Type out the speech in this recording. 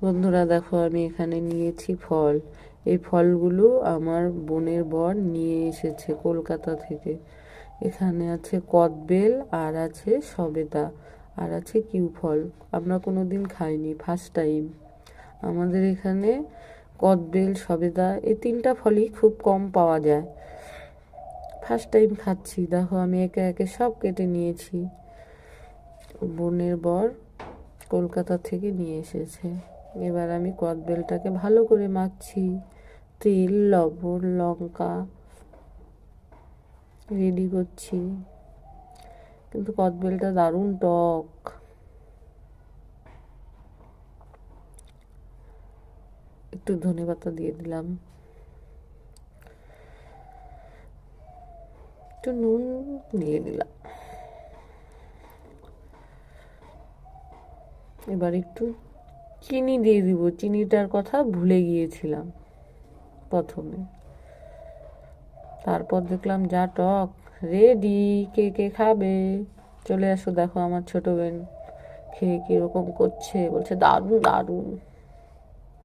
বন্ধুরা দেখো, আমি এখানে নিয়েছি ফল। এই ফলগুলো আমার বোনের বর নিয়ে এসেছে কলকাতা থেকে। এখানে আছে কদবেল, আর আছে সবেদা, আর আছে কিউ ফল। আমরা কোনোদিন খাইনি, ফার্স্ট টাইম। আমাদের এখানে কদবেল, সবেদা এই তিনটা ফলই খুব কম পাওয়া যায়। ফার্স্ট টাইম খাচ্ছি। দেখো, আমি একে একে সব কেটে নিয়েছি। বোনের বর কলকাতা থেকে নিয়ে এসেছে। এবার আমি কদবেলটাকে ভালো করে মাখছি। তেল, লবণ, লঙ্কা রেডি করছি। কিন্তু কদবেলটা দারুণ টক। একটু ধনেপাতা দিয়ে দিলাম, একটু নুন দিয়ে দিলাম। এবার একটু চিনি দিয়ে দিব। চিনিটার কথা ভুলে গিয়েছিলাম প্রথমে। তারপর দেখলাম যা টক। রেডি। কে কে খাবে চলে আসো। দেখো আমার ছোট বোন খেয়ে কিরকম করছে, বলছে দারুণ দারুণ।